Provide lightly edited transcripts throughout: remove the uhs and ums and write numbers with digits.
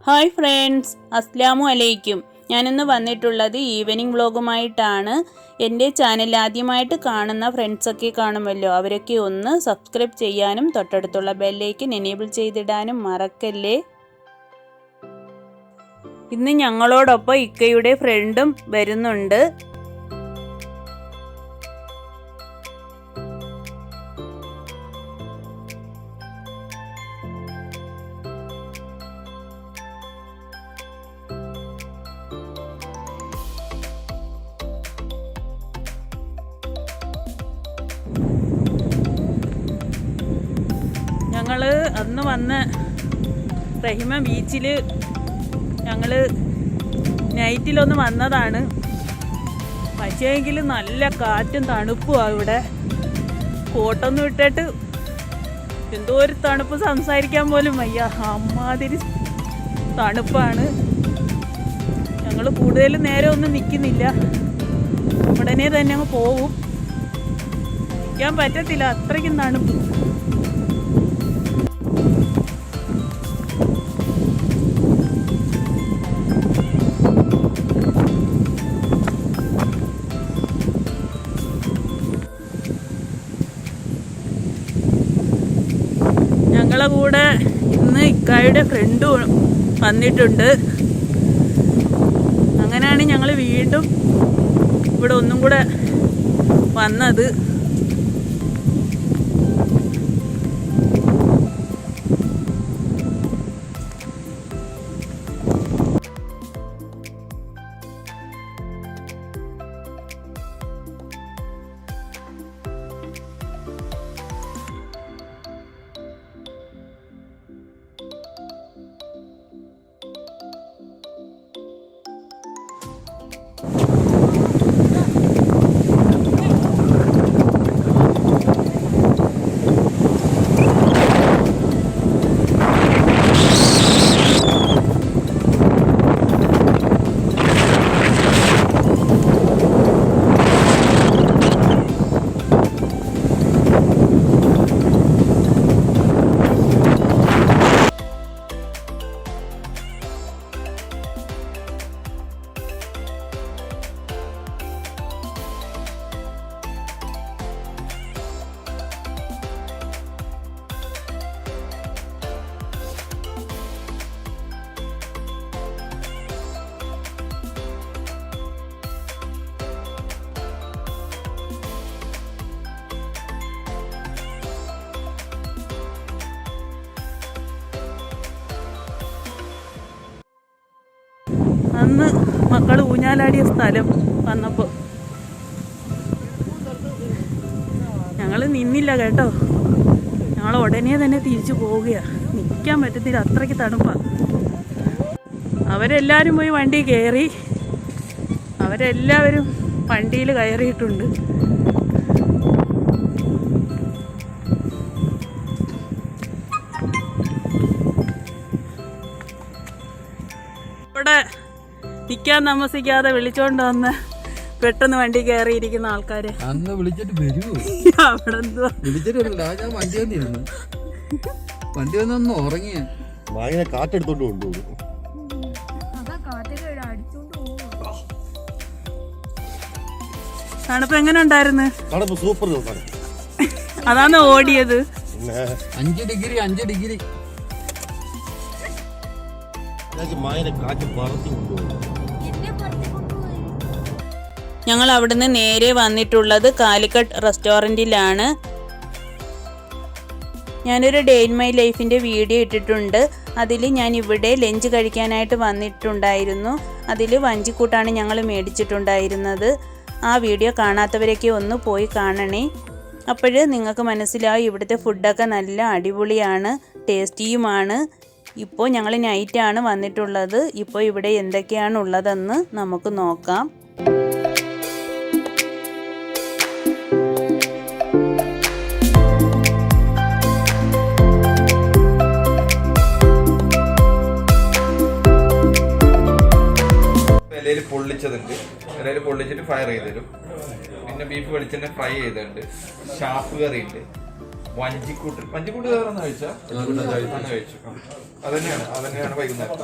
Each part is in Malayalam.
ഹായ് ഫ്രണ്ട്സ്, അസ്സലാമു അലൈക്കും. ഞാനിന്ന് വന്നിട്ടുള്ളത് ഈവനിങ് വ്ളോഗുമായിട്ടാണ്. എൻ്റെ ചാനൽ ആദ്യമായിട്ട് കാണുന്ന ഫ്രണ്ട്സൊക്കെ കാണുമല്ലോ, അവരൊക്കെ ഒന്ന് സബ്സ്ക്രൈബ് ചെയ്യാനും തൊട്ടടുത്തുള്ള ബെല്ലൈക്കൻ എനേബിൾ ചെയ്തിടാനും മറക്കല്ലേ. ഇന്ന് ഞങ്ങളോടൊപ്പം ഇക്കയുടെ ഫ്രണ്ടും വരുന്നുണ്ട്. ഞങ്ങൾ അന്ന് വന്ന് റഹിമ ബീച്ചിൽ ഞങ്ങൾ നൈറ്റിലൊന്ന് വന്നതാണ്. പക്ഷേങ്കിൽ നല്ല കാറ്റും തണുപ്പുമാണ് ഇവിടെ. കോട്ടൊന്നും ഇട്ടിട്ട് എന്തോ ഒരു തണുപ്പ് സംസാരിക്കാൻ പോലും വയ്യ, അമ്മാതിരി തണുപ്പാണ്. ഞങ്ങൾ കൂടുതൽ നേരം ഒന്നും നിൽക്കുന്നില്ല, ഉടനെ തന്നെ അങ്ങ് പോവും. നിൽക്കാൻ പറ്റത്തില്ല, അത്രയ്ക്കും തണുപ്പ്. ഞങ്ങളെ കൂടെ ഇന്ന് ഇക്കായുടെ ഫ്രണ്ട് വന്നിട്ടുണ്ട്. അങ്ങനെയാണ് ഞങ്ങൾ വീണ്ടും ഇവിടെ ഒന്നും കൂടെ വന്നത്. അന്ന് മക്കൾ ഊഞ്ഞാലാടിയ സ്ഥലം വന്നപ്പോൾ ഞങ്ങൾ നിന്നില്ല കേട്ടോ. ഞങ്ങൾ ഉടനെ തന്നെ തിരിച്ചു പോവുകയാണ്. നിൽക്കാൻ പറ്റത്തില്ല, അത്രയ്ക്ക് തണുപ്പാണ്. അവരെല്ലാവരും പോയി വണ്ടി കയറി. അവരെല്ലാവരും വണ്ടിയിൽ കയറിയിട്ടുണ്ട്. ഇവിടെ നിൽക്കാൻ താമസിക്കാതെ വിളിച്ചോണ്ട് വന്ന് പെട്ടെന്ന് വണ്ടി കയറിയിരിക്കുന്ന ആൾക്കാര് അന്ന് വിളിച്ചിട്ട് വരുമോ? അവിടെ എന്തുവാ വിളിച്ചിട്ടില്ല, ഞാൻ വണ്ടി വന്നിരുന്നു. വണ്ടി വന്നൊന്ന് ഉറങ്ങിയ വായന കാറ്റെടുത്തോണ്ട് കൊണ്ടുപോകും. തണുപ്പ് എങ്ങനെ ഉണ്ടായിരുന്നു? തണുപ്പ് സൂപ്പർ ദിവസമാണ്. അതാണ് ഓടിയത്. 5 ഡിഗ്രി വായന കാറ്റ് പറത്തി കൊണ്ടുപോകും. ഞങ്ങൾ അവിടുന്ന് നേരെ വന്നിട്ടുള്ളത് കാലിക്കട്ട് റെസ്റ്റോറൻറ്റിലാണ്. ഞാനൊരു ഡേ ഇൻ മൈ ലൈഫിൻ്റെ വീഡിയോ ഇട്ടിട്ടുണ്ട്. അതിൽ ഞാൻ ഇവിടെ ലഞ്ച് കഴിക്കാനായിട്ട് വന്നിട്ടുണ്ടായിരുന്നു. അതിൽ വഞ്ചിക്കൂട്ടാണ് ഞങ്ങൾ മേടിച്ചിട്ടുണ്ടായിരുന്നത്. ആ വീഡിയോ കാണാത്തവരൊക്കെ ഒന്ന് പോയി കാണണേ. അപ്പോൾ നിങ്ങൾക്ക് മനസ്സിലാവും ഇവിടുത്തെ ഫുഡൊക്കെ നല്ല അടിപൊളിയാണ്, ടേസ്റ്റിയുമാണ്. ഇപ്പോൾ ഞങ്ങൾ നൈറ്റാണ് വന്നിട്ടുള്ളത്. ഇപ്പോൾ ഇവിടെ എന്തൊക്കെയാണ് ഉള്ളതെന്ന് നമുക്ക് നോക്കാം. ഇലയിൽ പൊള്ളിച്ചതുണ്ട്, ഇലയിൽ പൊള്ളിച്ചിട്ട് ഫയർ ചെയ്ത് തരും. പിന്നെ ബീഫ് വെളിച്ചെണ്ണ ഫ്രൈ ചെയ്തിട്ടുണ്ട്. ഷാപ്പ് കറി ഉണ്ട്, വഞ്ചിക്കൂട്ട് വേറെ കഴിച്ചാൽ കഴിച്ചു. അതന്നെയാണ് വൈകുന്നേരം.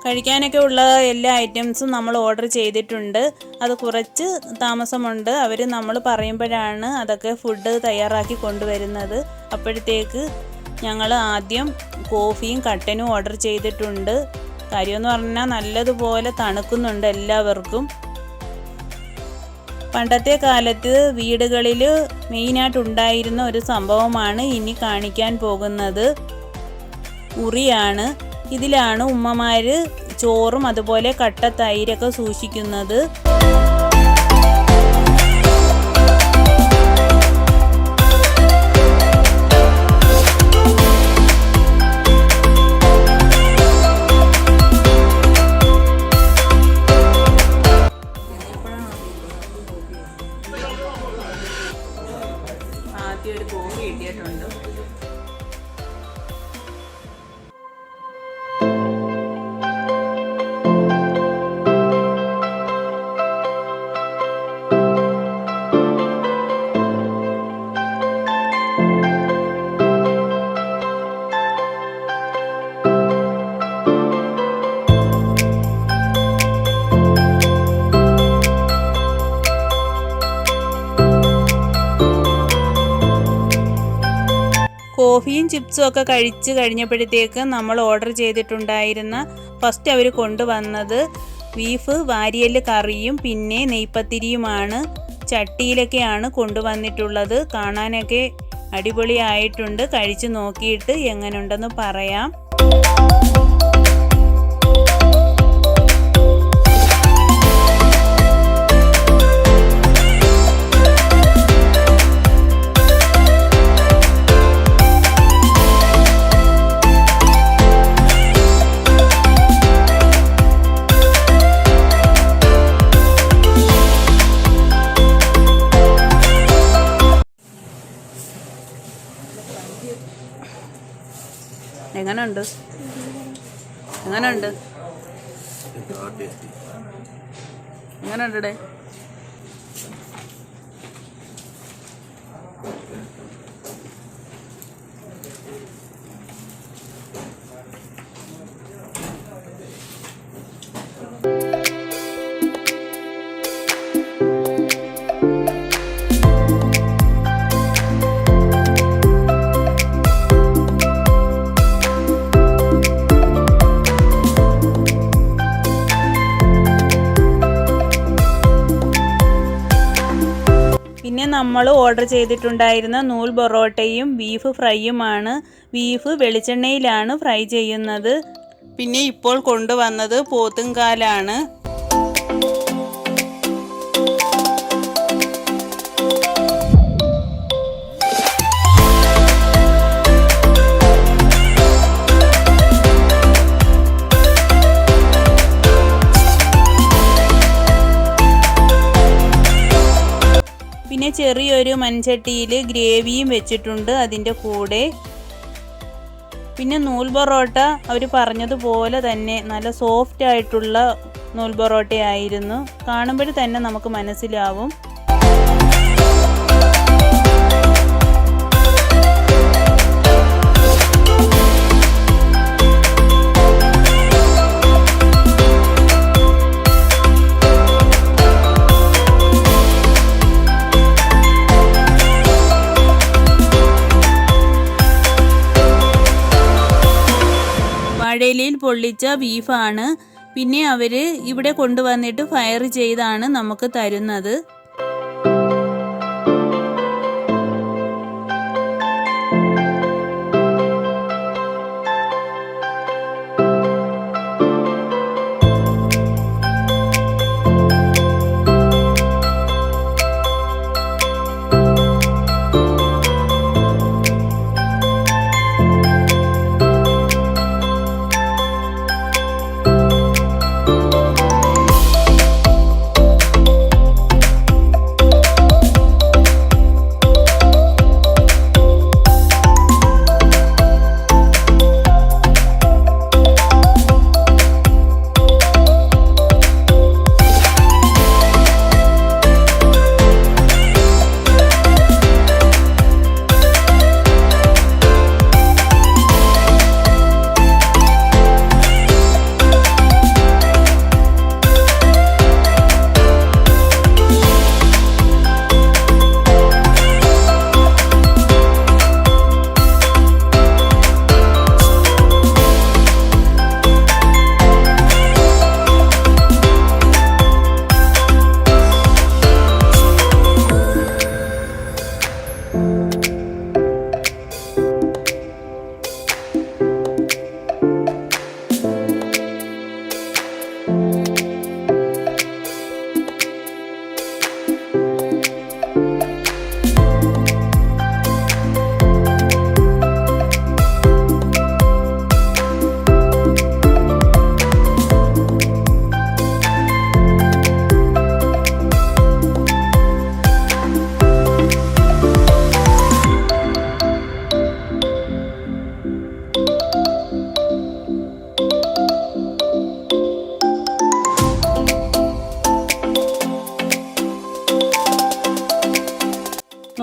കഴിക്കാനൊക്കെ ഉള്ള എല്ലാ ഐറ്റംസും നമ്മൾ ഓർഡർ ചെയ്തിട്ടുണ്ട്. അത് കുറച്ച് താമസമുണ്ട്. അവർ നമ്മൾ പറയുമ്പോഴാണ് അതൊക്കെ ഫുഡ് തയ്യാറാക്കി കൊണ്ടുവരുന്നത്. അപ്പോഴത്തേക്ക് ഞങ്ങൾ ആദ്യം കോഫിയും കട്ടനും ഓർഡർ ചെയ്തിട്ടുണ്ട്. കാര്യമെന്ന് പറഞ്ഞാൽ നല്ലതുപോലെ തണുക്കുന്നുണ്ട് എല്ലാവർക്കും. പണ്ടത്തെ കാലത്ത് വീടുകളിൽ മെയിനായിട്ടുണ്ടായിരുന്ന ഒരു സംഭവമാണ് ഇനി കാണിക്കാൻ പോകുന്നത്. ഉറിയാണ്. ഇതിലാണ് ഉമ്മമാർ ചോറും അതുപോലെ കട്ട തൈരൊക്കെ സൂക്ഷിക്കുന്നത്. ആദ്യം ഒരു കോഫി കിട്ടിയിട്ടുണ്ട്. കോഫിയും ചിപ്സും ഒക്കെ കഴിച്ച് കഴിഞ്ഞപ്പോഴത്തേക്ക് നമ്മൾ ഓർഡർ ചെയ്തിട്ടുണ്ടായിരുന്ന ഫസ്റ്റ് അവർ കൊണ്ടുവന്നത് ബീഫ് വാരിയല് കറിയും പിന്നെ നെയ്പ്പത്തിരിയുമാണ്. ചട്ടിയിലൊക്കെയാണ് കൊണ്ടുവന്നിട്ടുള്ളത്. കാണാനൊക്കെ അടിപൊളിയായിട്ടുണ്ട്. കഴിച്ച് നോക്കിയിട്ട് എങ്ങനെയുണ്ടെന്ന് പറയാം. എങ്ങനെയുണ്ട്? എങ്ങനെയുണ്ട്? എങ്ങനെയുണ്ടേ? പിന്നെ നമ്മൾ ഓർഡർ ചെയ്തിട്ടുണ്ടായിരുന്ന നൂൽ പൊറോട്ടയും ബീഫ് ഫ്രൈയുമാണ്. ബീഫ് വെളിച്ചെണ്ണയിലാണ് ഫ്രൈ ചെയ്യുന്നത്. പിന്നെ ഇപ്പോൾ കൊണ്ടുവന്നത് പോത്തുംകാലാണ്. പിന്നെ ചെറിയൊരു മൺചട്ടിയിൽ ഗ്രേവിയും വെച്ചിട്ടുണ്ട് അതിൻ്റെ കൂടെ. പിന്നെ നൂൽ പൊറോട്ട അവർ പറഞ്ഞതുപോലെ തന്നെ നല്ല സോഫ്റ്റ് ആയിട്ടുള്ള നൂൽ പൊറോട്ടയായിരുന്നു. കാണുമ്പോൾ തന്നെ നമുക്ക് മനസ്സിലാവും. വാഴയിലയിൽ പൊള്ളിച്ച ബീഫാണ്. പിന്നെ അവർ ഇവിടെ കൊണ്ടുവന്നിട്ട് ഫയർ ചെയ്താണ് നമുക്ക് തരുന്നത്.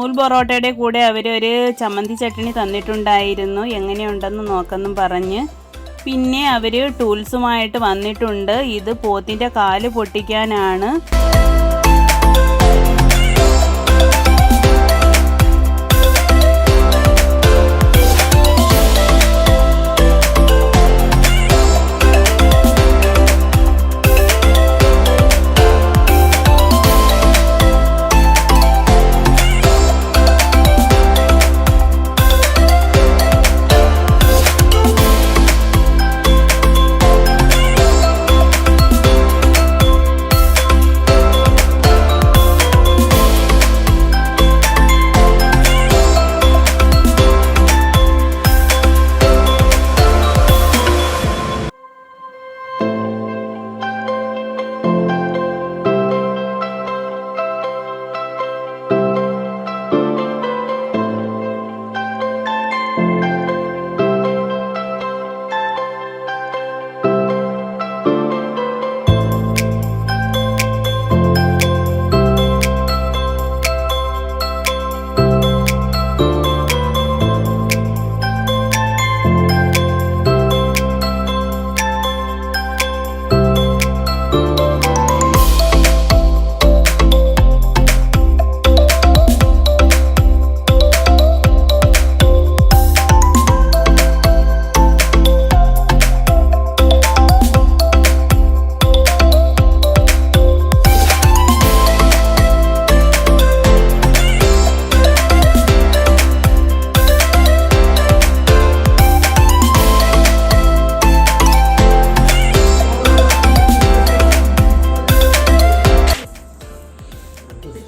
നൂൽ പൊറോട്ടയുടെ കൂടെ അവരൊരു ചമ്മന്തി ചട്നി തന്നിട്ടുണ്ടായിരുന്നു, എങ്ങനെയുണ്ടെന്ന് നോക്കെന്നും പറഞ്ഞ്. പിന്നെ അവർ ടൂൾസുമായിട്ട് വന്നിട്ടുണ്ട്. ഇത് പോത്തിൻ്റെ കാല് പൊട്ടിക്കാനാണ്.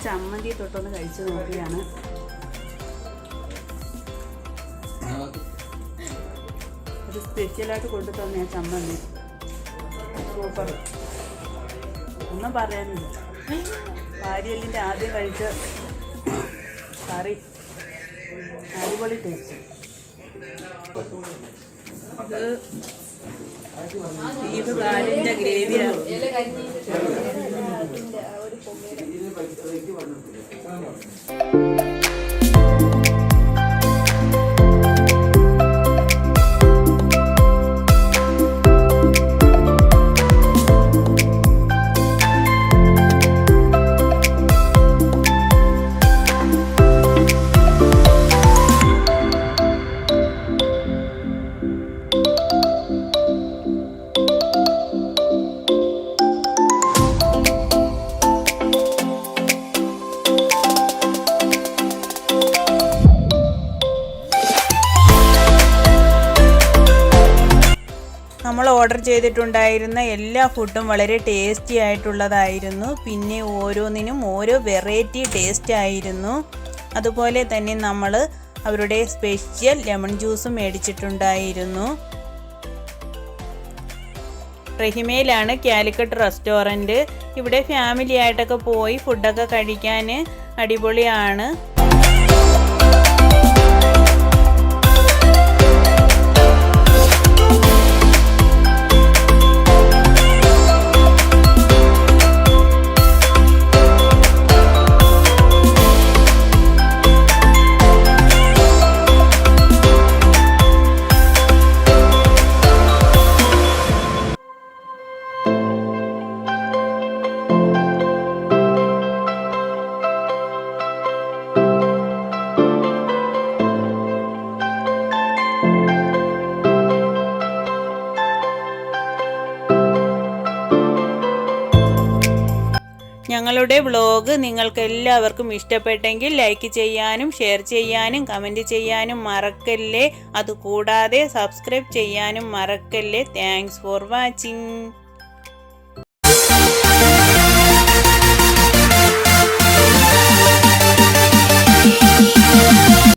ചമ്മന്തി തൊട്ടൊന്ന് കഴിച്ചു നോക്കുകയാണ്. ഒരു സ്പെഷ്യലായിട്ട് കൊണ്ടു തന്നെ ചമ്മന്തി സൂപ്പർ, ഒന്നും പറയാനില്ല. പാരിയല്ലിൻ്റെ ആദ്യം കഴിച്ച കറി അടിപൊളി ടേസ്റ്റ്. ഇത് ബീഫ് കാലിൻ്റെ ഗ്രേവിയാണ്. നമ്മൾ ഓർഡർ ചെയ്തിട്ടുണ്ടായിരുന്ന എല്ലാ ഫുഡും വളരെ ടേസ്റ്റി ആയിട്ടുള്ളതായിരുന്നു. പിന്നെ ഓരോന്നിനും ഓരോ വെറൈറ്റി ടേസ്റ്റ് ആയിരുന്നു. അതുപോലെ തന്നെ നമ്മൾ അവരുടെ സ്പെഷ്യൽ ലെമൺ ജ്യൂസും മേടിച്ചിട്ടുണ്ടായിരുന്നു. റഹിമയിലാണ് കാലിക്കട്ട് റെസ്റ്റോറൻറ്റ്. ഇവിടെ ഫാമിലി ആയിട്ടൊക്കെ പോയി ഫുഡൊക്കെ കഴിക്കാൻ അടിപൊളിയാണ്. ഞങ്ങളുടെ വ്ലോഗ് നിങ്ങൾക്ക് എല്ലാവർക്കും ഇഷ്ടപ്പെട്ടെങ്കിൽ ലൈക്ക് ചെയ്യാനും ഷെയർ ചെയ്യാനും കമൻറ്റ് ചെയ്യാനും മറക്കല്ലേ. അതുകൂടാതെ സബ്സ്ക്രൈബ് ചെയ്യാനും മറക്കല്ലേ. Thanks for watching.